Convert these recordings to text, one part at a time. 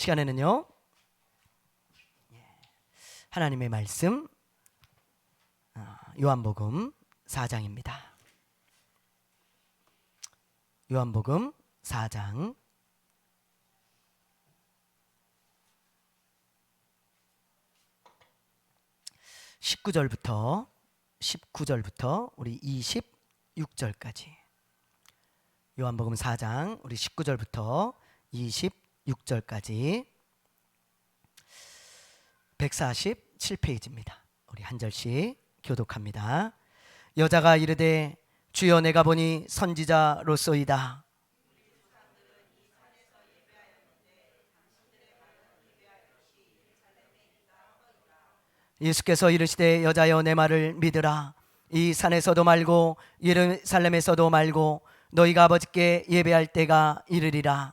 시간에는요, 하나님의 말씀 요한복음 4장입니다. 요한복음 4장 19절부터 우리 26절까지. 요한복음 4장 우리 19절부터 26절까지 147페이지입니다. 우리 한 절씩 교독합니다. 여자가 이르되 주여 내가 보니 선지자로소이다. 예수께서 이르시되 여자여 내 말을 믿으라. 이 산에서도 말고 예루살렘에서도 말고 너희가 아버지께 예배할 때가 이르리라.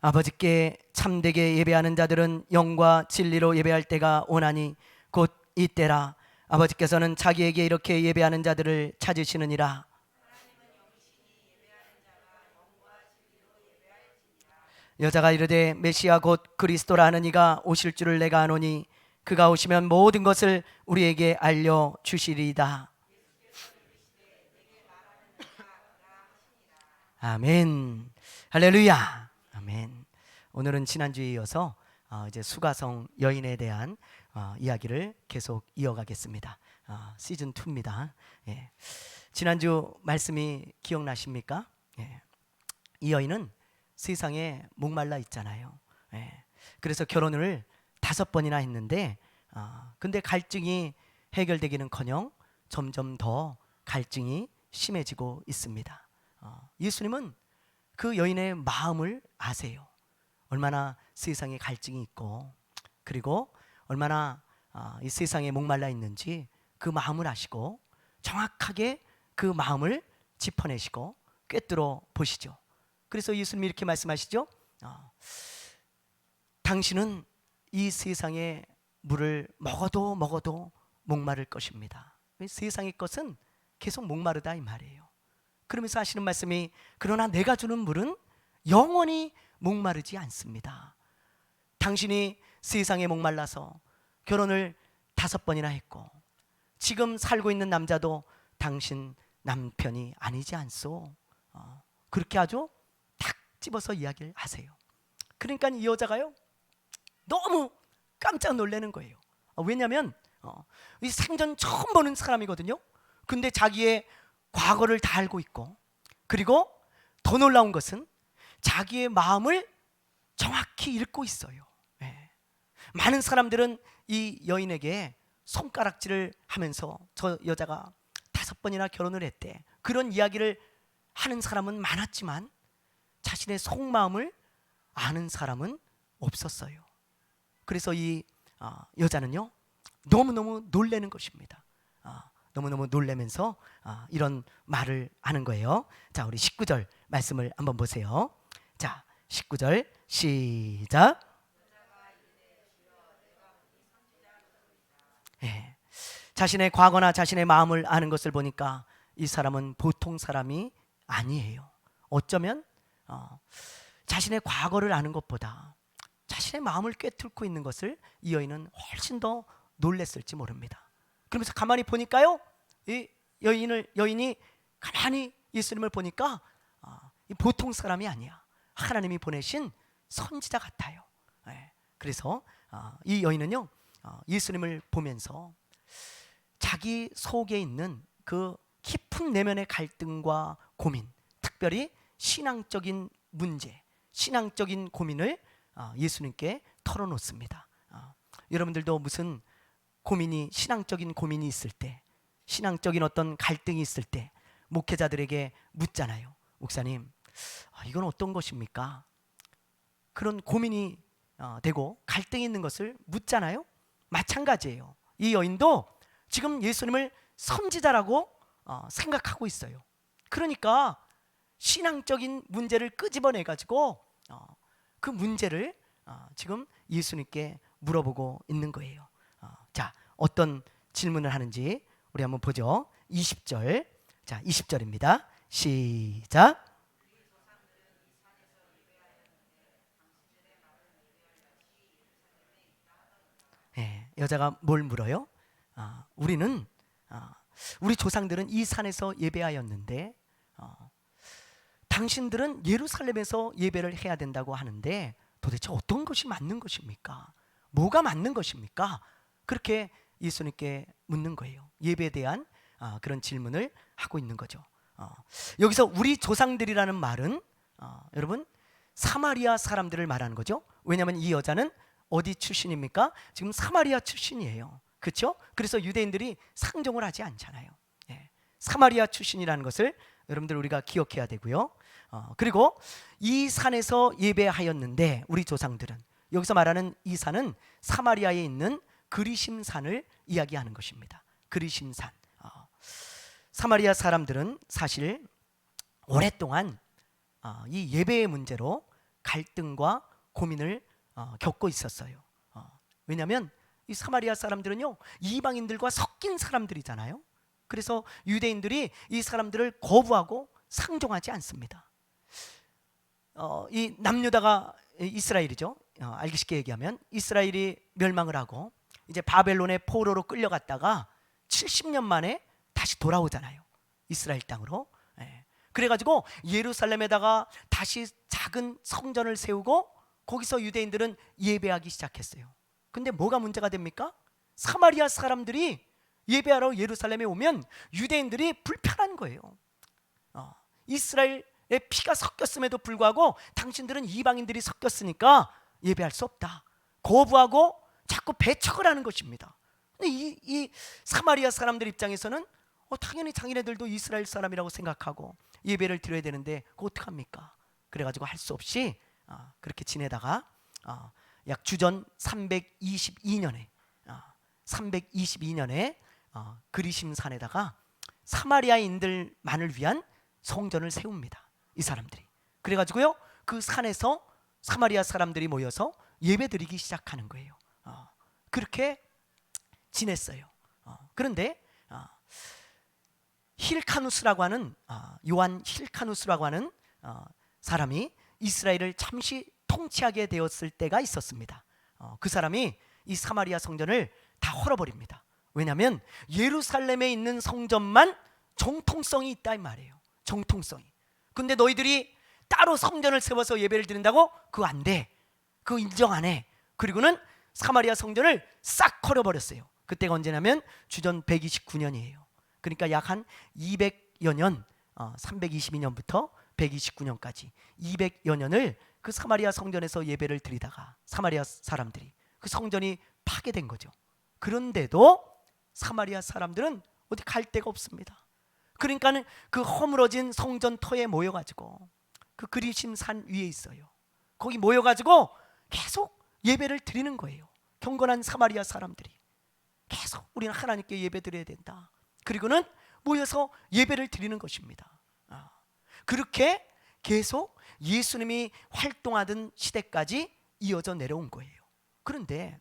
아버지께 참되게 예배하는 자들은 영과 진리로 예배할 때가 오나니 곧 이때라. 아버지께서는 자기에게 이렇게 예배하는 자들을 찾으시느니라. 여자가 이르되 메시아 곧 그리스도라 하는 이가 오실 줄을 내가 아노니 그가 오시면 모든 것을 우리에게 알려주시리이다. 아멘. 할렐루야. 아멘. 오늘은 지난주에 이어서 이제 수가성 여인에 대한 이야기를 계속 이어가겠습니다. 시즌 2입니다. 예. 지난주 말씀이 기억나십니까? 예. 이 여인은 세상에 목말라 있잖아요. 예. 그래서 결혼을 5번이나 했는데 근데 갈증이 해결되기는커녕 점점 더 갈증이 심해지고 있습니다. 예수님은 그 여인의 마음을 아세요. 얼마나 세상에 갈증이 있고 그리고 얼마나 이 세상에 목말라 있는지 그 마음을 아시고 정확하게 그 마음을 짚어내시고 꿰뚫어 보시죠. 그래서 예수님이 이렇게 말씀하시죠. 당신은 이 세상의 물을 먹어도 목마를 것입니다. 세상의 것은 계속 목마르다 이 말이에요. 그러면서 하시는 말씀이 그러나 내가 주는 물은 영원히 목마르지 않습니다. 당신이 세상에 목말라서 결혼을 5번이나 했고 지금 살고 있는 남자도 당신 남편이 아니지 않소. 그렇게 아주 탁 집어서 이야기를 하세요. 그러니까 이 여자가요 너무 깜짝 놀라는 거예요. 왜냐하면 이 생전 처음 보는 사람이거든요. 근데 자기의 과거를 다 알고 있고 그리고 더 놀라운 것은 자기의 마음을 정확히 읽고 있어요. 네. 많은 사람들은 이 여인에게 손가락질을 하면서 저 여자가 5번이나 결혼을 했대 그런 이야기를 하는 사람은 많았지만 자신의 속마음을 아는 사람은 없었어요. 그래서 이 여자는요 너무너무 놀라는 것입니다. 너무너무 놀라면서 이런 말을 하는 거예요. 자, 우리 19절 말씀을 한번 보세요. 자, 19절 시작. 예. 자신의 과거나 자신의 마음을 아는 것을 보니까 이 사람은 보통 사람이 아니에요. 어쩌면 자신의 과거를 아는 것보다 자신의 마음을 꿰뚫고 있는 것을 이 여인은 훨씬 더 놀랬을지 모릅니다. 그러면서 가만히 보니까요, 이 여인이 가만히 예수님을 보니까 보통 사람이 아니야. 하나님이 보내신 선지자 같아요. 네. 그래서 이 여인은요, 예수님을 보면서 자기 속에 있는 그 깊은 내면의 갈등과 고민, 특별히 신앙적인 문제, 신앙적인 고민을 예수님께 털어놓습니다. 여러분들도 무슨 고민이 신앙적인 고민이 있을 때 신앙적인 어떤 갈등이 있을 때 목회자들에게 묻잖아요. 목사님 이건 어떤 것입니까? 그런 고민이 되고 갈등이 있는 것을 묻잖아요. 마찬가지예요. 이 여인도 지금 예수님을 선지자라고 생각하고 있어요. 그러니까 신앙적인 문제를 끄집어내 가지고 그 문제를 지금 예수님께 물어보고 있는 거예요. 자, 어떤 질문을 하는지 우리 한번 보죠. 20절 자, 20절입니다. 시작. 예, 여자가 뭘 물어요? 우리는 우리 조상들은 이 산에서 예배하였는데 당신들은 예루살렘에서 예배를 해야 된다고 하는데 도대체 어떤 것이 맞는 것입니까? 뭐가 맞는 것입니까? 그렇게 예수님께 묻는 거예요. 예배에 대한 그런 질문을 하고 있는 거죠. 여기서 우리 조상들이라는 말은 여러분 사마리아 사람들을 말하는 거죠. 왜냐하면 이 여자는 어디 출신입니까? 지금 사마리아 출신이에요. 그렇죠? 그래서 유대인들이 상종을 하지 않잖아요. 예. 사마리아 출신이라는 것을 여러분들 우리가 기억해야 되고요. 그리고 이 산에서 예배하였는데 우리 조상들은 여기서 말하는 이 산은 사마리아에 있는 그리심산을 이야기하는 것입니다. 그리심산. 사마리아 사람들은 사실 오랫동안 이 예배의 문제로 갈등과 고민을 겪고 있었어요. 왜냐하면 이 사마리아 사람들은요 이방인들과 섞인 사람들이잖아요. 그래서 유대인들이 이 사람들을 거부하고 상종하지 않습니다. 이 남유다가 이스라엘이죠. 알기 쉽게 얘기하면 이스라엘이 멸망을 하고 이제 바벨론의 포로로 끌려갔다가 70년 만에 다시 돌아오잖아요. 이스라엘 땅으로. 예. 그래가지고 예루살렘에다가 다시 작은 성전을 세우고 거기서 유대인들은 예배하기 시작했어요. 근데 뭐가 문제가 됩니까? 사마리아 사람들이 예배하러 예루살렘에 오면 유대인들이 불편한 거예요. 이스라엘의 피가 섞였음에도 불구하고 당신들은 이방인들이 섞였으니까 예배할 수 없다. 거부하고 자꾸 배척을 하는 것입니다. 근데 이 사마리아 사람들 입장에서는 당연히 자기네들도 이스라엘 사람이라고 생각하고 예배를 드려야 되는데 그거 어떡합니까? 그래가지고 할 수 없이 그렇게 지내다가 약 주전 322년에 그리심산에다가 사마리아인들만을 위한 성전을 세웁니다. 이 사람들이. 그래가지고요 그 산에서 사마리아 사람들이 모여서 예배드리기 시작하는 거예요. 그렇게 지냈어요. 그런데 힐카누스라고 하는 요한 힐카누스라고 하는 사람이 이스라엘을 잠시 통치하게 되었을 때가 있었습니다. 그 사람이 이 사마리아 성전을 다 헐어버립니다. 왜냐하면 예루살렘에 있는 성전만 정통성이 있다 이 말이에요. 정통성이. 근데 너희들이 따로 성전을 세워서 예배를 드린다고? 그거 안 돼. 그거 인정 안 해. 그리고는 사마리아 성전을 싹 헐어버렸어요. 그때가 언제냐면 주전 129년이에요. 그러니까 약 한 200여 년, 322년부터 129년까지 200여 년을 그 사마리아 성전에서 예배를 드리다가 사마리아 사람들이 그 성전이 파괴된 거죠. 그런데도 사마리아 사람들은 어디 갈 데가 없습니다. 그러니까는 그 허물어진 성전터에 모여가지고 그 그리심산 위에 있어요. 거기 모여가지고 계속 예배를 드리는 거예요. 경건한 사마리아 사람들이 계속 우리는 하나님께 예배 드려야 된다. 그리고는 모여서 예배를 드리는 것입니다. 그렇게 계속 예수님이 활동하던 시대까지 이어져 내려온 거예요. 그런데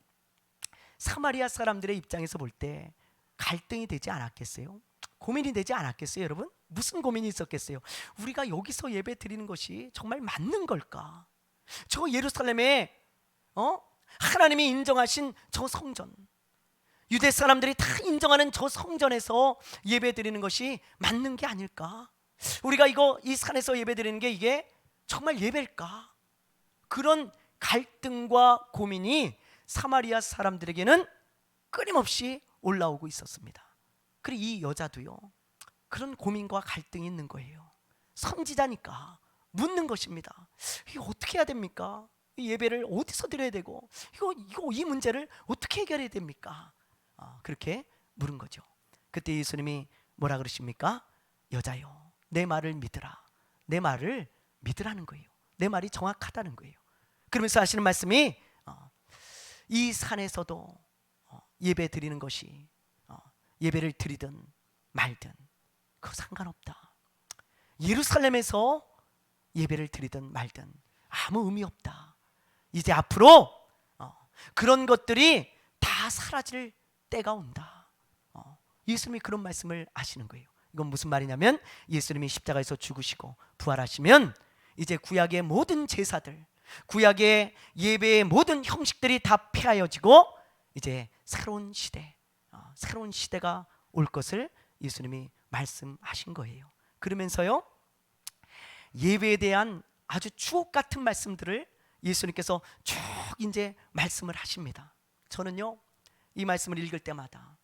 사마리아 사람들의 입장에서 볼 때 갈등이 되지 않았겠어요? 고민이 되지 않았겠어요, 여러분? 무슨 고민이 있었겠어요? 우리가 여기서 예배 드리는 것이 정말 맞는 걸까? 저 예루살렘에 하나님이 인정하신 저 성전, 유대 사람들이 다 인정하는 저 성전에서 예배 드리는 것이 맞는 게 아닐까? 우리가 이 산에서 예배 드리는 게 이게 정말 예배일까? 그런 갈등과 고민이 사마리아 사람들에게는 끊임없이 올라오고 있었습니다. 그리고 이 여자도요 그런 고민과 갈등이 있는 거예요. 선지자니까 묻는 것입니다. 이거 어떻게 해야 됩니까? 이 예배를 어디서 드려야 되고 이 문제를 어떻게 해결해야 됩니까? 그렇게 물은 거죠. 그때 예수님이 뭐라 그러십니까? 여자요, 내 말을 믿으라. 내 말을 믿으라는 거예요. 내 말이 정확하다는 거예요. 그러면서 하시는 말씀이 이 산에서도 예배 드리는 것이 예배를 드리든 말든 그거 상관없다. 예루살렘에서 예배를 드리든 말든 아무 의미 없다. 이제 앞으로 그런 것들이 다 사라질 때가 온다. 예수님이 그런 말씀을 하시는 거예요. 이건 무슨 말이냐면 예수님이 십자가에서 죽으시고 부활하시면 이제 구약의 모든 제사들, 구약의 예배의 모든 형식들이 다 폐하여지고 이제 새로운 시대가 올 것을 예수님이 말씀하신 거예요. 그러면서요, 예배에 대한 아주 주옥 같은 말씀들을 예수님께서 쭉 이제 말씀을 하십니다. 저는요, 이 말씀을 읽을 때마다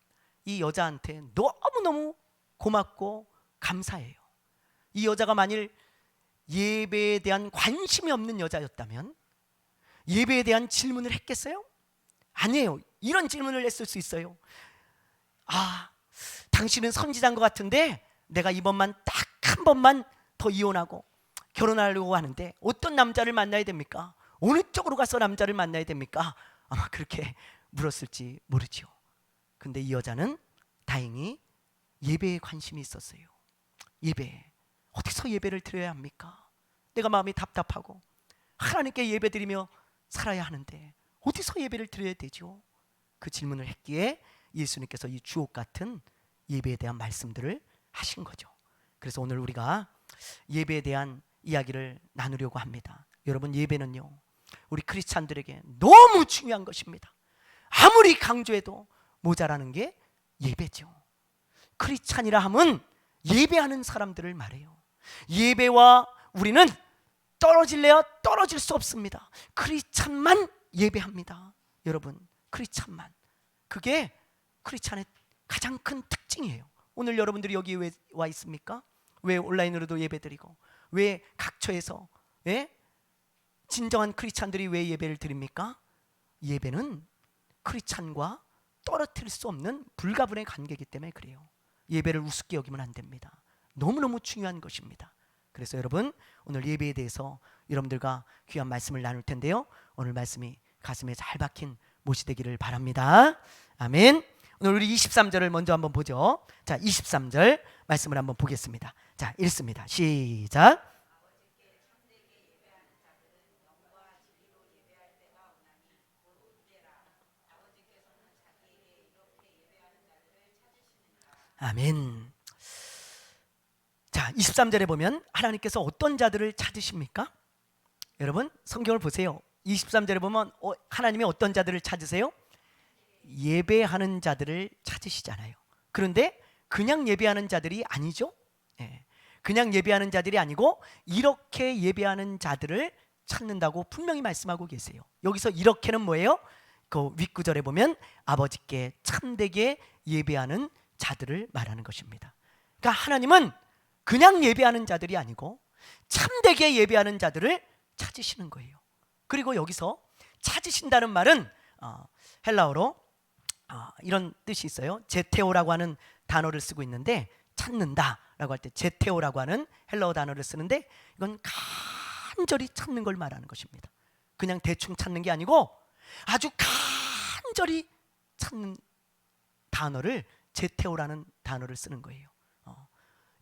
이 여자한테 너무너무 고맙고 감사해요. 이 여자가 만일 예배에 대한 관심이 없는 여자였다면 예배에 대한 질문을 했겠어요? 아니에요. 이런 질문을 했을 수 있어요. 당신은 선지자인 것 같은데 내가 이번만 딱 한 번만 더 이혼하고 결혼하려고 하는데 어떤 남자를 만나야 됩니까? 어느 쪽으로 가서 남자를 만나야 됩니까? 아마 그렇게 물었을지 모르죠. 근데 이 여자는 다행히 예배에 관심이 있었어요. 예배, 어디서 예배를 드려야 합니까? 내가 마음이 답답하고 하나님께 예배드리며 살아야 하는데 어디서 예배를 드려야 되죠? 그 질문을 했기에 예수님께서 이 주옥 같은 예배에 대한 말씀들을 하신 거죠. 그래서 오늘 우리가 예배에 대한 이야기를 나누려고 합니다. 여러분, 예배는요, 우리 크리스찬들에게 너무 중요한 것입니다. 아무리 강조해도 모자라는 게 예배죠. 크리스찬이라 함은 예배하는 사람들을 말해요. 예배와 우리는 떨어질래야 떨어질 수 없습니다. 크리스찬만 예배합니다. 여러분, 크리스찬만. 그게 크리스찬의 가장 큰 특징이에요. 오늘 여러분들이 여기 왜 와 있습니까? 왜 온라인으로도 예배드리고, 왜 각처에서, 진정한 크리스찬들이 왜 예배를 드립니까? 예배는 크리스찬과 떨어뜨릴 수 없는 불가분의 관계이기 때문에 그래요. 예배를 우습게 여기면 안 됩니다. 너무너무 중요한 것입니다. 그래서 여러분, 오늘 예배에 대해서 여러분들과 귀한 말씀을 나눌 텐데요, 오늘 말씀이 가슴에 잘 박힌 못이 되기를 바랍니다. 아멘. 오늘 우리 23절을 먼저 한번 보죠. 자, 23절 말씀을 한번 보겠습니다. 자, 읽습니다. 시작. 아멘. 자, 23절에 보면 하나님께서 어떤 자들을 찾으십니까? 여러분, 성경을 보세요. 23절에 보면 하나님이 어떤 자들을 찾으세요? 예배하는 자들을 찾으시잖아요. 그런데 그냥 예배하는 자들이 아니죠. 그냥 예배하는 자들이 아니고 이렇게 예배하는 자들을 찾는다고 분명히 말씀하고 계세요. 여기서 이렇게는 뭐예요? 그 윗구절에 보면 아버지께 참되게 예배하는 자들을 말하는 것입니다. 그러니까 하나님은 그냥 예배하는 자들이 아니고 참되게 예배하는 자들을 찾으시는 거예요. 그리고 여기서 찾으신다는 말은 헬라어로 이런 뜻이 있어요. 제테오라고 하는 단어를 쓰고 있는데, 찾는다라고 할 때 제테오라고 하는 헬라어 단어를 쓰는데, 이건 간절히 찾는 걸 말하는 것입니다. 그냥 대충 찾는 게 아니고 아주 간절히 찾는 단어를 제테오라는 단어를 쓰는 거예요.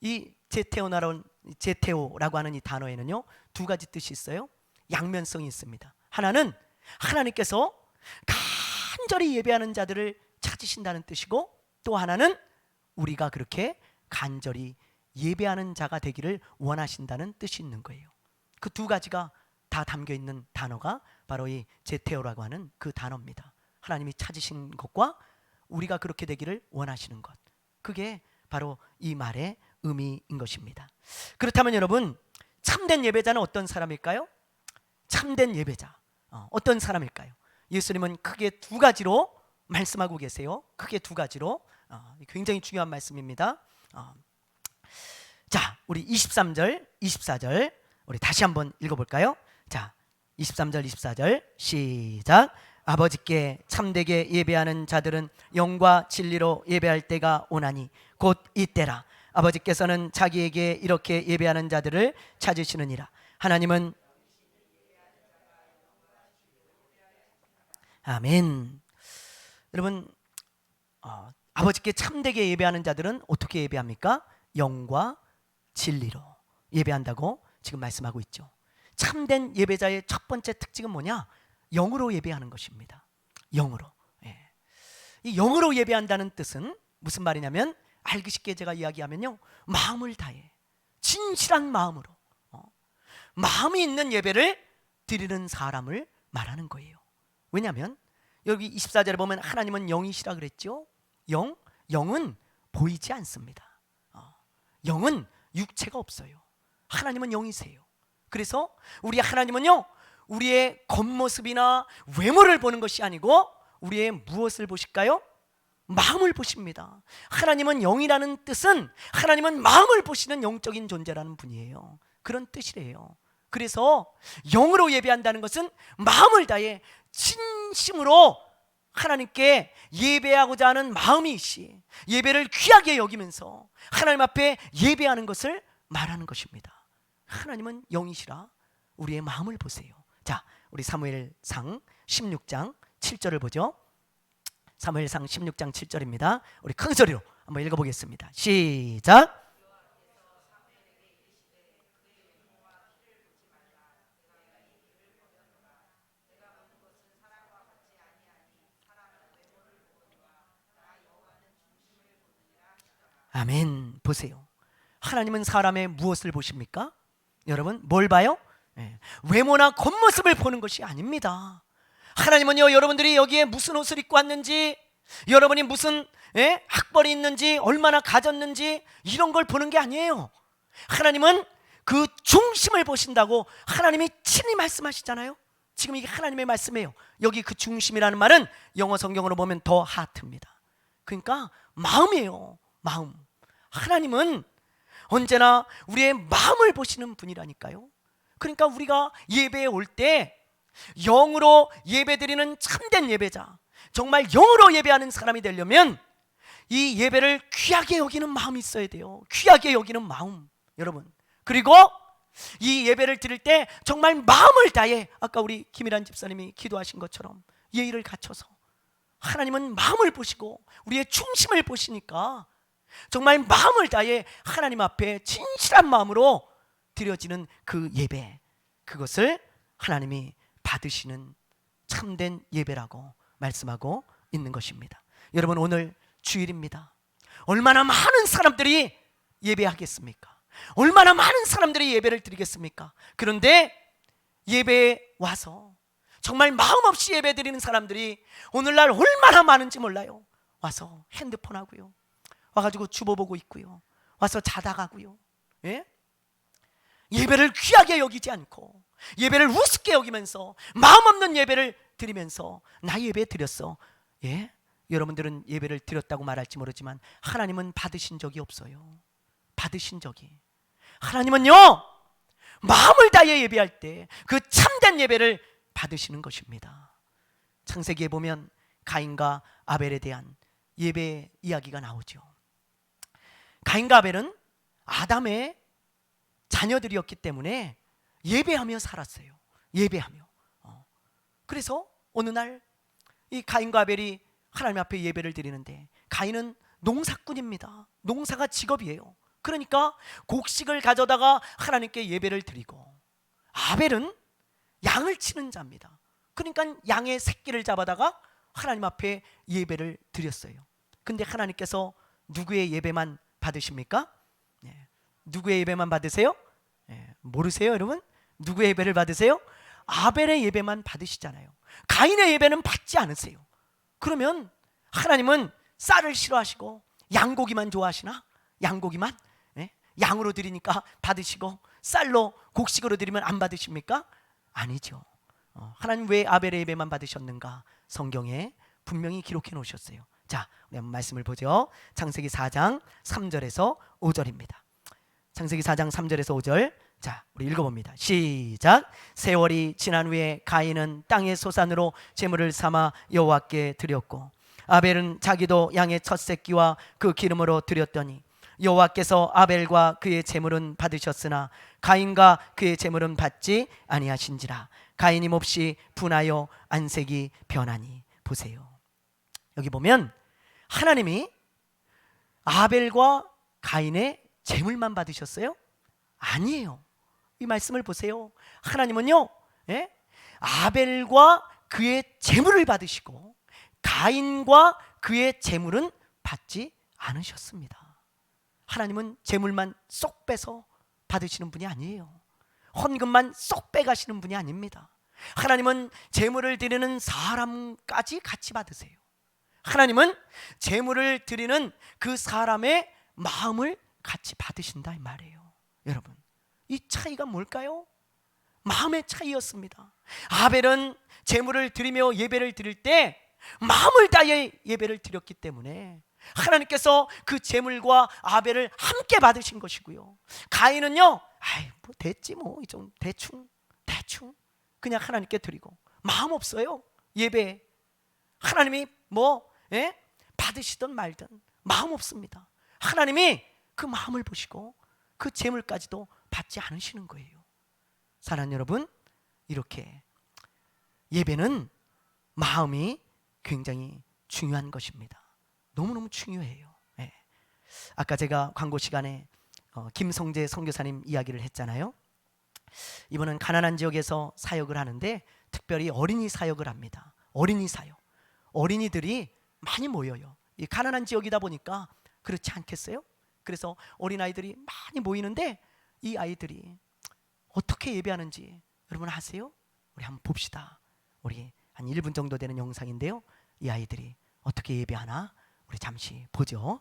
이 제테오라고 하는 이 단어에는요, 두 가지 뜻이 있어요. 양면성이 있습니다. 하나는 하나님께서 간절히 예배하는 자들을 찾으신다는 뜻이고, 또 하나는 우리가 그렇게 간절히 예배하는 자가 되기를 원하신다는 뜻이 있는 거예요. 그 두 가지가 다 담겨 있는 단어가 바로 이 제테오라고 하는 그 단어입니다. 하나님이 찾으신 것과 우리가 그렇게 되기를 원하시는 것, 그게 바로 이 말의 의미인 것입니다. 그렇다면 여러분, 참된 예배자는 어떤 사람일까요? 참된 예배자 어떤 사람일까요? 예수님은 크게 두 가지로 말씀하고 계세요. 크게 두 가지로. 굉장히 중요한 말씀입니다. 자, 우리 23절, 24절 우리 다시 한번 읽어볼까요? 자, 23절, 24절 시작. 아버지께 참되게 예배하는 자들은 영과 진리로 예배할 때가 오나니 곧 이때라. 아버지께서는 자기에게 이렇게 예배하는 자들을 찾으시느니라. 하나님은 아멘. 여러분, 아버지께 참되게 예배하는 자들은 어떻게 예배합니까? 영과 진리로 예배한다고 지금 말씀하고 있죠. 참된 예배자의 첫 번째 특징은 뭐냐? 영으로 예배하는 것입니다. 영으로. 이 영으로 예배한다는 뜻은 무슨 말이냐면 알기 쉽게 제가 이야기하면요, 마음을 다해 진실한 마음으로 마음이 있는 예배를 드리는 사람을 말하는 거예요. 왜냐하면 여기 24절에 보면 하나님은 영이시라 그랬죠. 영은 보이지 않습니다. 영은 육체가 없어요. 하나님은 영이세요. 그래서 우리 하나님은요, 우리의 겉모습이나 외모를 보는 것이 아니고 우리의 무엇을 보실까요? 마음을 보십니다. 하나님은 영이라는 뜻은 하나님은 마음을 보시는 영적인 존재라는 분이에요. 그런 뜻이래요. 그래서 영으로 예배한다는 것은 마음을 다해 진심으로 하나님께 예배하고자 하는 마음이시, 예배를 귀하게 여기면서 하나님 앞에 예배하는 것을 말하는 것입니다. 하나님은 영이시라 우리의 마음을 보세요. 자, 우리 사무엘상 16장 7절을 보죠. 사무엘상 16장 7절입니다. 우리 큰 소리로 한번 읽어보겠습니다. 시작. 아멘. 보세요. 하나님은 사람의 무엇을 보십니까? 여러분 뭘 봐요? 외모나 겉모습을 보는 것이 아닙니다. 하나님은요, 여러분들이 여기에 무슨 옷을 입고 왔는지, 여러분이 무슨 학벌이 있는지, 얼마나 가졌는지 이런 걸 보는 게 아니에요. 하나님은 그 중심을 보신다고 하나님이 친히 말씀하시잖아요. 지금 이게 하나님의 말씀이에요. 여기 그 중심이라는 말은 영어 성경으로 보면 더 하트입니다. 그러니까 마음이에요. 마음. 하나님은 언제나 우리의 마음을 보시는 분이라니까요. 그러니까 우리가 예배에 올 때 영으로 예배드리는 참된 예배자, 정말 영으로 예배하는 사람이 되려면 이 예배를 귀하게 여기는 마음이 있어야 돼요. 귀하게 여기는 마음, 여러분. 그리고 이 예배를 드릴 때 정말 마음을 다해, 아까 우리 김일환 집사님이 기도하신 것처럼 예의를 갖춰서, 하나님은 마음을 보시고 우리의 중심을 보시니까 정말 마음을 다해 하나님 앞에 진실한 마음으로 드려지는 그 예배, 그것을 하나님이 받으시는 참된 예배라고 말씀하고 있는 것입니다. 여러분, 오늘 주일입니다. 얼마나 많은 사람들이 예배하겠습니까? 얼마나 많은 사람들이 예배를 드리겠습니까? 그런데 예배에 와서 정말 마음 없이 예배 드리는 사람들이 오늘날 얼마나 많은지 몰라요. 와서 핸드폰 하고요, 와가지고 주보 보고 있고요, 와서 자다 가고요, 예배를 귀하게 여기지 않고 예배를 우습게 여기면서 마음 없는 예배를 드리면서 나 예배 드렸어. 여러분들은 예배를 드렸다고 말할지 모르지만 하나님은 받으신 적이 없어요. 받으신 적이. 하나님은요, 마음을 다해 예배할 때 그 참된 예배를 받으시는 것입니다. 창세기에 보면 가인과 아벨에 대한 예배 이야기가 나오죠. 가인과 아벨은 아담의 자녀들이었기 때문에 예배하며 살았어요. 예배하며. 그래서 어느 날 이 가인과 아벨이 하나님 앞에 예배를 드리는데, 가인은 농사꾼입니다. 농사가 직업이에요. 그러니까 곡식을 가져다가 하나님께 예배를 드리고, 아벨은 양을 치는 자입니다. 그러니까 양의 새끼를 잡아다가 하나님 앞에 예배를 드렸어요. 근데 하나님께서 누구의 예배만 받으십니까? 누구의 예배만 받으세요? 모르세요, 여러분? 누구의 예배를 받으세요? 아벨의 예배만 받으시잖아요. 가인의 예배는 받지 않으세요. 그러면 하나님은 쌀을 싫어하시고 양고기만 좋아하시나? 양고기만? 양으로 드리니까 받으시고 쌀로 곡식으로 드리면 안 받으십니까? 아니죠. 하나님 왜 아벨의 예배만 받으셨는가? 성경에 분명히 기록해 놓으셨어요. 자, 우리 한번 말씀을 보죠. 창세기 4장 3절에서 5절입니다. 창세기 4장 3절에서 5절. 자, 우리 읽어봅니다. 시작. 세월이 지난 후에 가인은 땅의 소산으로 제물을 삼아 여호와께 드렸고, 아벨은 자기도 양의 첫 새끼와 그 기름으로 드렸더니 여호와께서 아벨과 그의 제물은 받으셨으나 가인과 그의 제물은 받지 아니하신지라. 가인이 몹시 분하여 안색이 변하니. 보세요. 여기 보면 하나님이 아벨과 가인의 제물만 받으셨어요? 아니에요. 이 말씀을 보세요. 하나님은요, 아벨과 그의 제물을 받으시고 가인과 그의 제물은 받지 않으셨습니다. 하나님은 재물만 쏙 빼서 받으시는 분이 아니에요. 헌금만 쏙 빼가시는 분이 아닙니다. 하나님은 재물을 드리는 사람까지 같이 받으세요. 하나님은 재물을 드리는 그 사람의 마음을 같이 받으신다 이 말이에요. 여러분, 이 차이가 뭘까요? 마음의 차이였습니다. 아벨은 재물을 드리며 예배를 드릴 때 마음을 다해 예배를 드렸기 때문에 하나님께서 그 재물과 아벨을 함께 받으신 것이고요. 가인은요, 아이 뭐 됐지 뭐 좀 대충 그냥 하나님께 드리고 마음 없어요. 예배 하나님이 뭐 받으시든 말든 마음 없습니다. 하나님이 그 마음을 보시고 그 재물까지도 받지 않으시는 거예요. 사랑하는 여러분, 이렇게 예배는 마음이 굉장히 중요한 것입니다. 너무너무 중요해요. 아까 제가 광고 시간에 김성재 선교사님 이야기를 했잖아요. 이분은 가난한 지역에서 사역을 하는데 특별히 어린이 사역을 합니다. 어린이 사역. 어린이들이 많이 모여요. 이 가난한 지역이다 보니까 그렇지 않겠어요? 그래서 어린아이들이 많이 모이는데 이 아이들이 어떻게 예배하는지 여러분 아세요? 우리 한번 봅시다. 우리 한 1분 정도 되는 영상인데요. 이 아이들이 어떻게 예배하나 우리 잠시 보죠.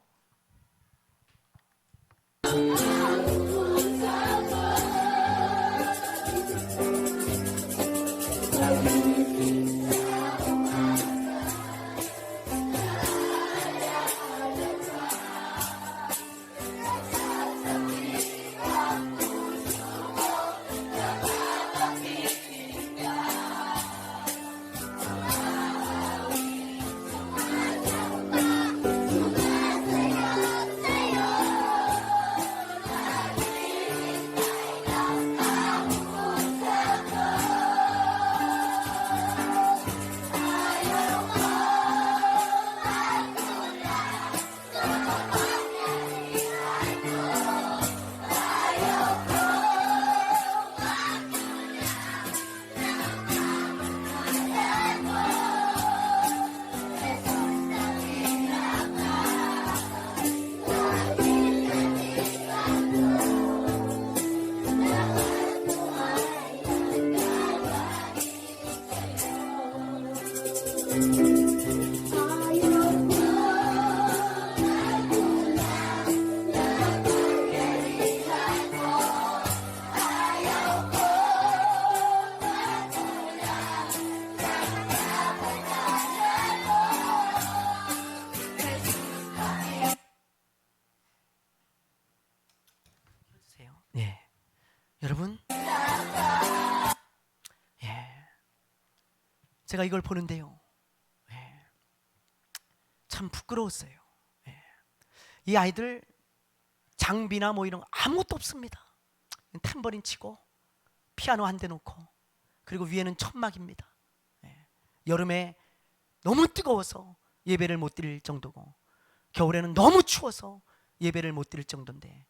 여러분, 제가 이걸 보는데요, 참 부끄러웠어요. 이 아이들 장비나 뭐 이런 거 아무것도 없습니다. 탬버린 치고 피아노 한 대 놓고 그리고 위에는 천막입니다. 여름에 너무 뜨거워서 예배를 못 드릴 정도고 겨울에는 너무 추워서 예배를 못 드릴 정도인데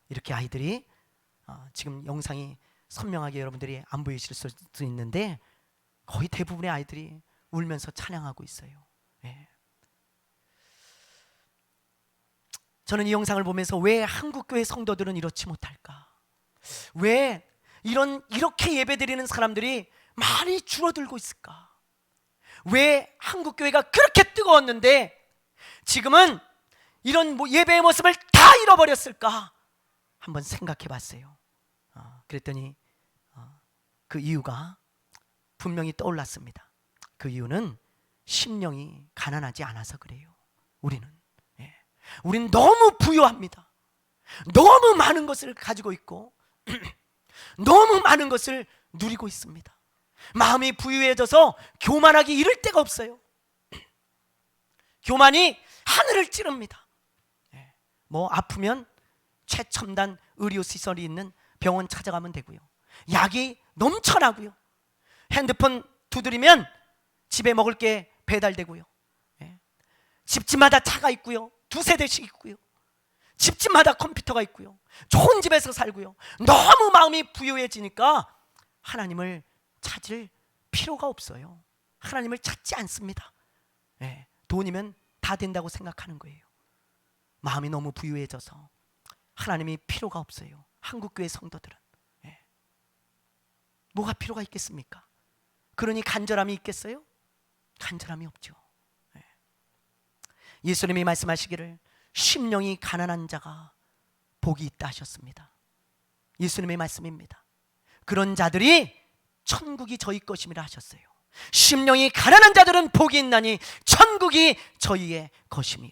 이렇게 아이들이 지금 영상이 선명하게 여러분들이 안 보이실 수도 있는데 거의 대부분의 아이들이 울면서 찬양하고 있어요. 저는 이 영상을 보면서 왜 한국교회 성도들은 이렇지 못할까? 왜 이렇게 예배드리는 사람들이 많이 줄어들고 있을까? 왜 한국교회가 그렇게 뜨거웠는데 지금은 이런 예배의 모습을 다 잃어버렸을까? 한번 생각해 봤어요. 그랬더니 그 이유가 분명히 떠올랐습니다. 그 이유는 심령이 가난하지 않아서 그래요. 우리는 너무 부유합니다. 너무 많은 것을 가지고 있고 너무 많은 것을 누리고 있습니다. 마음이 부유해져서 교만하기 이를 데가 없어요. 교만이 하늘을 찌릅니다. 뭐 아프면 최첨단 의료시설이 있는 병원 찾아가면 되고요. 약이 넘쳐나고요. 핸드폰 두드리면 집에 먹을 게 배달되고요. 집집마다 차가 있고요. 2세대씩 있고요. 집집마다 컴퓨터가 있고요. 좋은 집에서 살고요. 너무 마음이 부유해지니까 하나님을 찾을 필요가 없어요. 하나님을 찾지 않습니다. 돈이면 다 된다고 생각하는 거예요. 마음이 너무 부유해져서 하나님이 필요가 없어요. 한국교회 성도들은. 예. 뭐가 필요가 있겠습니까? 그러니 간절함이 있겠어요? 간절함이 없죠. 예. 예수님이 말씀하시기를 심령이 가난한 자가 복이 있다 하셨습니다. 예수님의 말씀입니다. 그런 자들이 천국이 저희 것임이라 하셨어요. 심령이 가난한 자들은 복이 있나니 천국이 저희의 것이며.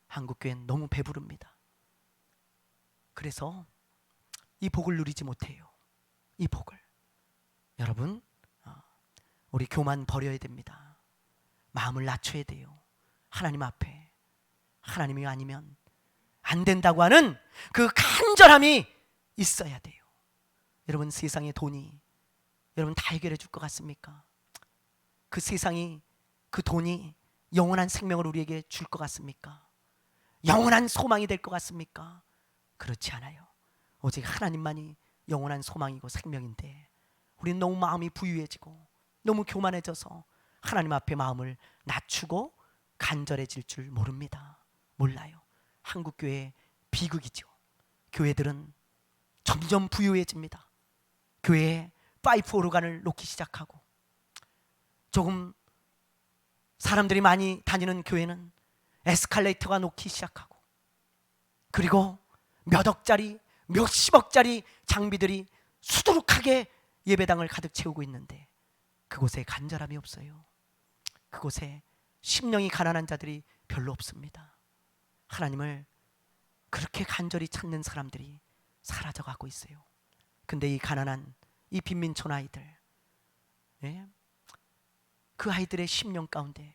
한국교회는 너무 배부릅니다. 그래서 이 복을 누리지 못해요. 이 복을. 여러분, 우리 교만 버려야 됩니다. 마음을 낮춰야 돼요. 하나님 앞에. 하나님이 아니면 안 된다고 하는 그 간절함이 있어야 돼요. 여러분, 세상의 돈이 여러분 다 해결해 줄 것 같습니까? 그 세상이, 그 돈이 영원한 생명을 우리에게 줄 것 같습니까? 영원한 소망이 될 것 같습니까? 그렇지 않아요. 오직 하나님만이 영원한 소망이고 생명인데, 우리는 너무 마음이 부유해지고 너무 교만해져서 하나님 앞에 마음을 낮추고 간절해질 줄 모릅니다. 몰라요. 한국교회 비극이죠. 교회들은 점점 부유해집니다. 교회에 파이프 오르간을 놓기 시작하고, 조금 사람들이 많이 다니는 교회는 에스컬레이터가 놓기 시작하고, 그리고 몇 억짜리 몇십억짜리 장비들이 수두룩하게 예배당을 가득 채우고 있는데 그곳에 간절함이 없어요. 그곳에 심령이 가난한 자들이 별로 없습니다. 하나님을 그렇게 간절히 찾는 사람들이 사라져가고 있어요. 근데 이 가난한 이 빈민촌 아이들, 예? 그 아이들의 심령 가운데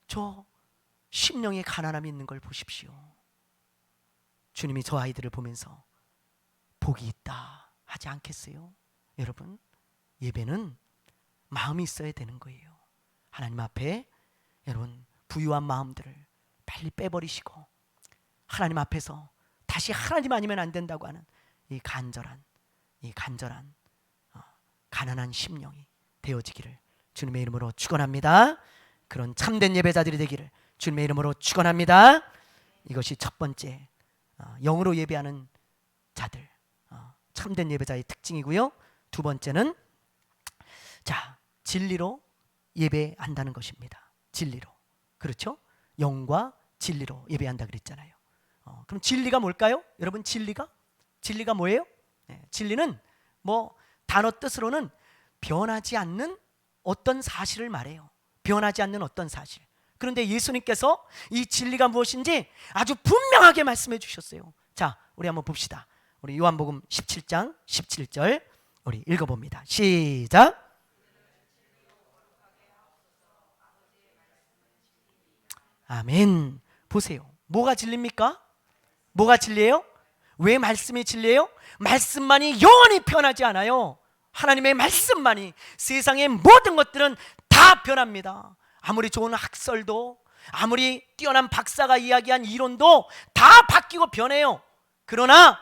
저 심령의 가난함이 있는 걸 보십시오. 주님이 저 아이들을 보면서 복이 있다 하지 않겠어요? 여러분, 예배는 마음이 있어야 되는 거예요. 하나님 앞에 여러분 부유한 마음들을 빨리 빼버리시고 하나님 앞에서 다시 하나님 아니면 안 된다고 하는 이 간절한 가난한 심령이 되어지기를 주님의 이름으로 축원합니다. 그런 참된 예배자들이 되기를 주님의 이름으로 축원합니다. 이것이 첫 번째 영으로 예배하는 자들, 참된 예배자의 특징이고요. 두 번째는 진리로 예배한다는 것입니다. 진리로. 그렇죠? 영과 진리로 예배한다 그랬잖아요. 그럼 진리가 뭘까요? 여러분, 진리가 뭐예요? 진리는 단어 뜻으로는 변하지 않는 어떤 사실을 말해요. 변하지 않는 어떤 사실. 그런데 예수님께서 이 진리가 무엇인지 아주 분명하게 말씀해 주셨어요. 자, 우리 한번 봅시다. 우리 요한복음 17장 17절 우리 읽어봅니다. 시작. 아멘. 보세요. 뭐가 진리입니까? 뭐가 진리예요? 왜 말씀이 진리예요? 말씀만이 영원히 변하지 않아요. 하나님의 말씀만이. 세상의 모든 것들은 다 변합니다. 아무리 좋은 학설도, 아무리 뛰어난 박사가 이야기한 이론도 다 바뀌고 변해요. 그러나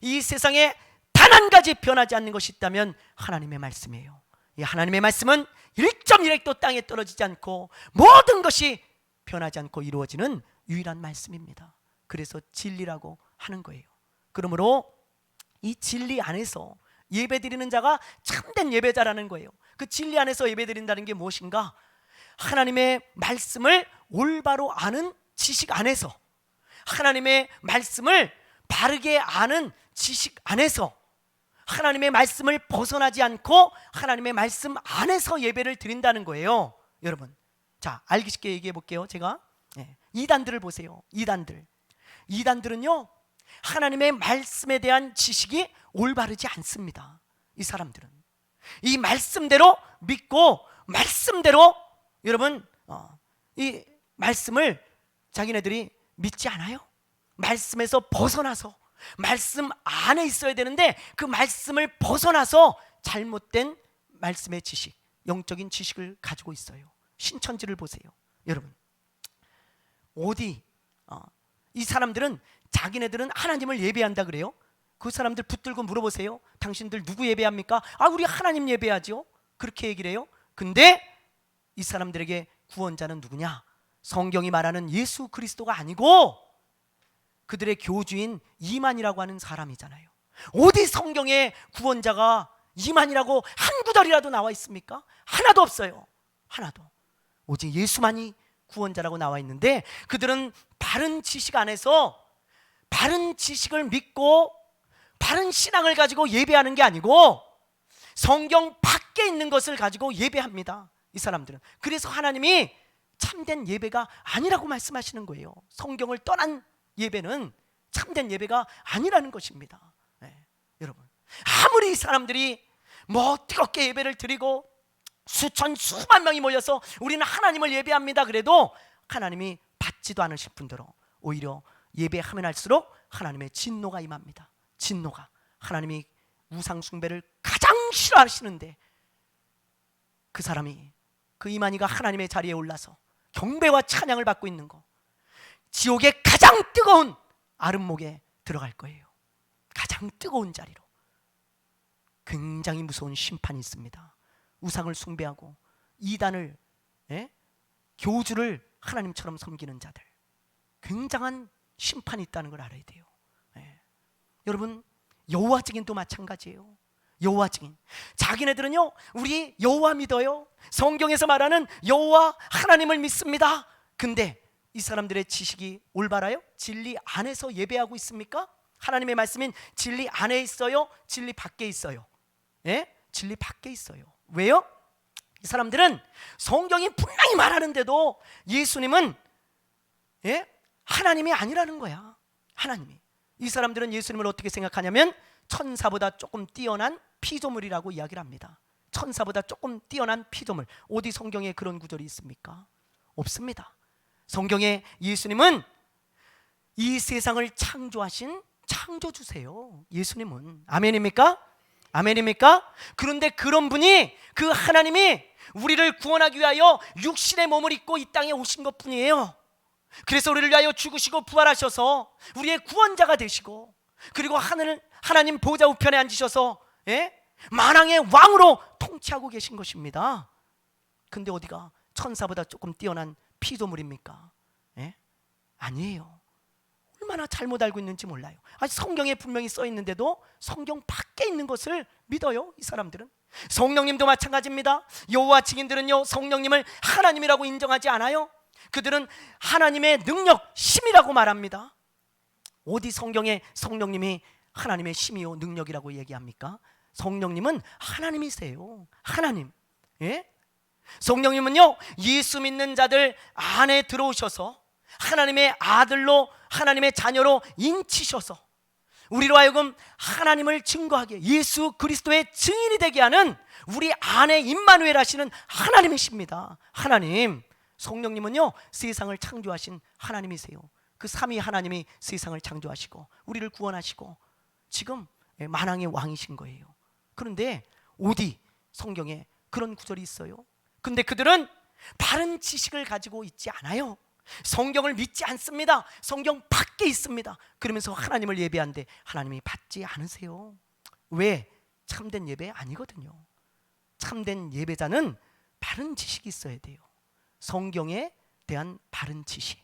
이 세상에 단 한 가지 변하지 않는 것이 있다면 하나님의 말씀이에요. 이 하나님의 말씀은 1.1획도 땅에 떨어지지 않고 모든 것이 변하지 않고 이루어지는 유일한 말씀입니다. 그래서 진리라고 하는 거예요. 그러므로 이 진리 안에서 예배드리는 자가 참된 예배자라는 거예요. 그 진리 안에서 예배드린다는 게 무엇인가? 하나님의 말씀을 올바로 아는 지식 안에서, 하나님의 말씀을 바르게 아는 지식 안에서, 하나님의 말씀을 벗어나지 않고 하나님의 말씀 안에서 예배를 드린다는 거예요. 여러분, 알기 쉽게 얘기해 볼게요. 제가 이단들을 보세요. 이단들은요, 하나님의 말씀에 대한 지식이 올바르지 않습니다. 이 사람들은 이 말씀대로 믿고 말씀대로 여러분 이 말씀을 자기네들이 믿지 않아요. 말씀에서 벗어나서 말씀 안에 있어야 되는데 그 말씀을 벗어나서 잘못된 말씀의 지식, 영적인 지식을 가지고 있어요. 신천지를 보세요. 여러분, 이 사람들은 자기네들은 하나님을 예배한다 그래요. 그 사람들 붙들고 물어보세요. 당신들 누구 예배합니까? 우리 하나님 예배하죠. 그렇게 얘기를 해요. 근데 이 사람들에게 구원자는 누구냐? 성경이 말하는 예수 그리스도가 아니고 그들의 교주인 이만이라고 하는 사람이잖아요. 어디 성경에 구원자가 이만이라고 한 구절이라도 나와 있습니까? 하나도 없어요. 하나도. 오직 예수만이 구원자라고 나와 있는데, 그들은 바른 지식 안에서 바른 지식을 믿고 바른 신앙을 가지고 예배하는 게 아니고 성경 밖에 있는 것을 가지고 예배합니다, 이 사람들은. 그래서 하나님이 참된 예배가 아니라고 말씀하시는 거예요. 성경을 떠난 예배는 참된 예배가 아니라는 것입니다. 여러분, 아무리 이 사람들이 뭐 뜨겁게 예배를 드리고 수천 수만 명이 모여서 우리는 하나님을 예배합니다 그래도 하나님이 받지도 않으실 뿐더러 오히려 예배하면 할수록 하나님의 진노가 임합니다. 진노가. 하나님이 우상 숭배를 가장 싫어하시는데 그 사람이, 그 이만희가 하나님의 자리에 올라서 경배와 찬양을 받고 있는 거, 지옥의 가장 뜨거운 아름목에 들어갈 거예요. 가장 뜨거운 자리로. 굉장히 무서운 심판이 있습니다. 우상을 숭배하고 이단을, 교주를 하나님처럼 섬기는 자들, 굉장한 심판이 있다는 걸 알아야 돼요. 여러분, 여호와 증인도 마찬가지예요. 여호와 증인, 자기네들은요 우리 여호와 믿어요, 성경에서 말하는 여호와 하나님을 믿습니다. 근데 이 사람들의 지식이 올바라요? 진리 안에서 예배하고 있습니까? 하나님의 말씀인 진리 안에 있어요? 진리 밖에 있어요? 진리 밖에 있어요. 왜요? 이 사람들은 성경이 분명히 말하는데도 예수님은 하나님이 아니라는 거야. 하나님이. 이 사람들은 예수님을 어떻게 생각하냐면 천사보다 조금 뛰어난 피조물이라고 이야기를 합니다. 천사보다 조금 뛰어난 피조물. 어디 성경에 그런 구절이 있습니까? 없습니다. 성경에 예수님은 이 세상을 창조하신 창조주세요. 예수님은. 아멘입니까? 아멘입니까? 그런데 그런 분이, 그 하나님이 우리를 구원하기 위하여 육신의 몸을 입고 이 땅에 오신 것 뿐이에요. 그래서 우리를 위하여 죽으시고 부활하셔서 우리의 구원자가 되시고, 그리고 하나님 보좌 우편에 앉으셔서 만왕의 왕으로 통치하고 계신 것입니다. 근데 어디가 천사보다 조금 뛰어난 피조물입니까? 아니에요. 얼마나 잘못 알고 있는지 몰라요. 성경에 분명히 써 있는데도 성경 밖에 있는 것을 믿어요, 이 사람들은. 성령님도 마찬가지입니다. 여호와 증인들은요 성령님을 하나님이라고 인정하지 않아요. 그들은 하나님의 능력, 힘이라고 말합니다. 어디 성경에 성령님이 하나님의 힘이요 능력이라고 얘기합니까? 성령님은 하나님이세요. 하나님. 성령님은요 예수 믿는 자들 안에 들어오셔서 하나님의 아들로, 하나님의 자녀로 인치셔서 우리로 하여금 하나님을 증거하게, 예수 그리스도의 증인이 되게 하는 우리 안에 임마누엘 하시는 하나님이십니다. 하나님. 성령님은요 세상을 창조하신 하나님이세요. 그 삼위 하나님이 세상을 창조하시고 우리를 구원하시고 지금 만왕의 왕이신 거예요. 그런데 어디 성경에 그런 구절이 있어요? 근데 그들은 바른 지식을 가지고 있지 않아요. 성경을 믿지 않습니다. 성경 밖에 있습니다. 그러면서 하나님을 예배하는데 하나님이 받지 않으세요. 왜? 참된 예배 아니거든요. 참된 예배자는 바른 지식이 있어야 돼요. 성경에 대한 바른 지식,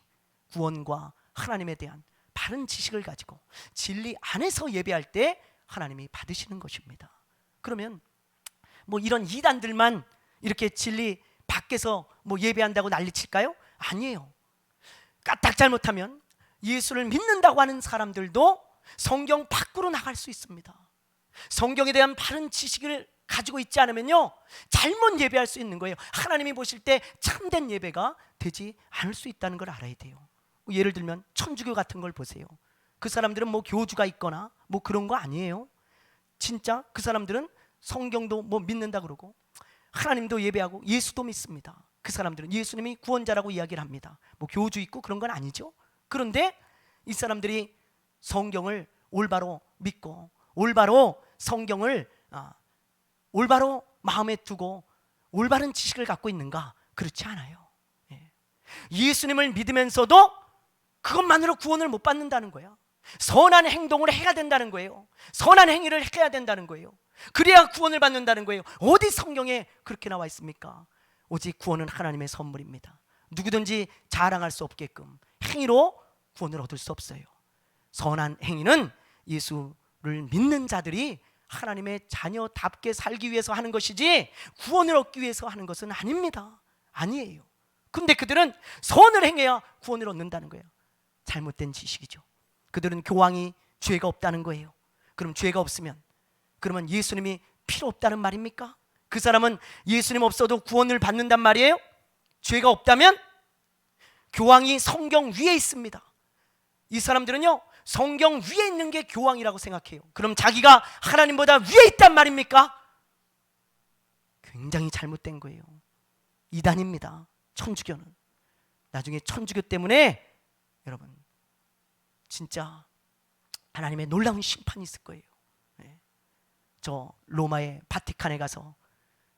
구원과 하나님에 대한 바른 지식을 가지고 진리 안에서 예배할 때 하나님이 받으시는 것입니다. 그러면 뭐 이런 이단들만 이렇게 진리 밖에서 뭐 예배한다고 난리칠까요? 아니에요. 까딱 잘못하면 예수를 믿는다고 하는 사람들도 성경 밖으로 나갈 수 있습니다. 성경에 대한 바른 지식을 가지고 있지 않으면요 잘못 예배할 수 있는 거예요. 하나님이 보실 때 참된 예배가 되지 않을 수 있다는 걸 알아야 돼요. 예를 들면 천주교 같은 걸 보세요. 그 사람들은 뭐 교주가 있거나 뭐 그런 거 아니에요. 진짜 그 사람들은 성경도 뭐 믿는다 그러고 하나님도 예배하고 예수도 믿습니다. 그 사람들은 예수님이 구원자라고 이야기를 합니다. 뭐 교주 있고 그런 건 아니죠. 그런데 이 사람들이 성경을 올바로 믿고 올바로 성경을 올바로 마음에 두고 올바른 지식을 갖고 있는가? 그렇지 않아요. 예수님을 믿으면서도 그것만으로 구원을 못 받는다는 거야. 선한 행동을 해야 된다는 거예요. 선한 행위를 해야 된다는 거예요. 그래야 구원을 받는다는 거예요. 어디 성경에 그렇게 나와 있습니까? 오직 구원은 하나님의 선물입니다. 누구든지 자랑할 수 없게끔 행위로 구원을 얻을 수 없어요. 선한 행위는 예수를 믿는 자들이 하나님의 자녀답게 살기 위해서 하는 것이지 구원을 얻기 위해서 하는 것은 아닙니다. 아니에요. 근데 그들은 선을 행해야 구원을 얻는다는 거예요. 잘못된 지식이죠. 그들은 교황이 죄가 없다는 거예요. 그럼 죄가 없으면 그러면 예수님이 필요 없다는 말입니까? 그 사람은 예수님 없어도 구원을 받는단 말이에요? 죄가 없다면 교황이 성경 위에 있습니다. 이 사람들은요, 성경 위에 있는 게 교황이라고 생각해요. 그럼 자기가 하나님보다 위에 있단 말입니까? 굉장히 잘못된 거예요. 이단입니다. 천주교는. 나중에 천주교 때문에 여러분 진짜 하나님의 놀라운 심판이 있을 거예요. 저 로마의 바티칸에 가서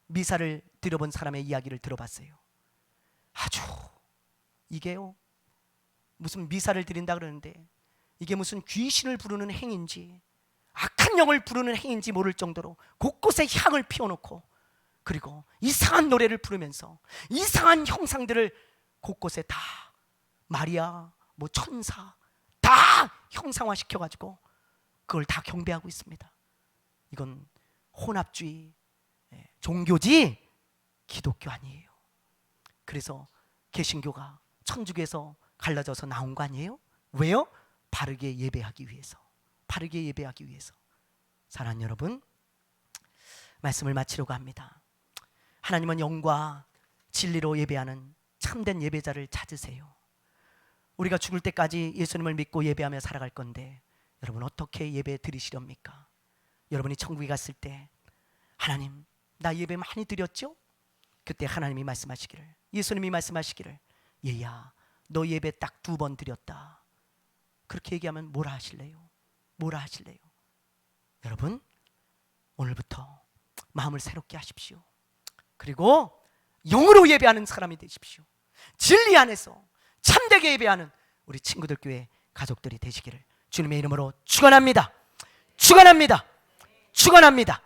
미사를 드려본 사람의 이야기를 들어봤어요. 아주 이게요, 무슨 미사를 드린다 그러는데 이게 무슨 귀신을 부르는 행인지 악한 영을 부르는 행인지 모를 정도로 곳곳에 향을 피워놓고 그리고 이상한 노래를 부르면서 이상한 형상들을 곳곳에 다 마리아, 뭐 천사 다 형상화 시켜가지고 그걸 다 경배하고 있습니다. 이건 혼합주의 종교지 기독교 아니에요. 그래서 개신교가 천주교에서 갈라져서 나온 거 아니에요? 왜요? 바르게 예배하기 위해서. 바르게 예배하기 위해서. 사랑하는 여러분, 말씀을 마치려고 합니다. 하나님은 영과 진리로 예배하는 참된 예배자를 찾으세요. 우리가 죽을 때까지 예수님을 믿고 예배하며 살아갈 건데 여러분 어떻게 예배 드리시렵니까? 여러분이 천국에 갔을 때 하나님 나 예배 많이 드렸죠? 그때 하나님이 말씀하시기를, 예수님이 말씀하시기를, 얘야 너 예배 딱 2번 드렸다. 그렇게 얘기하면 뭐라 하실래요? 뭐라 하실래요? 여러분 오늘부터 마음을 새롭게 하십시오. 그리고 영으로 예배하는 사람이 되십시오. 진리 안에서 참되게 예배하는 우리 친구들 교회 가족들이 되시기를 주님의 이름으로 축원합니다. 축원합니다. 축원합니다.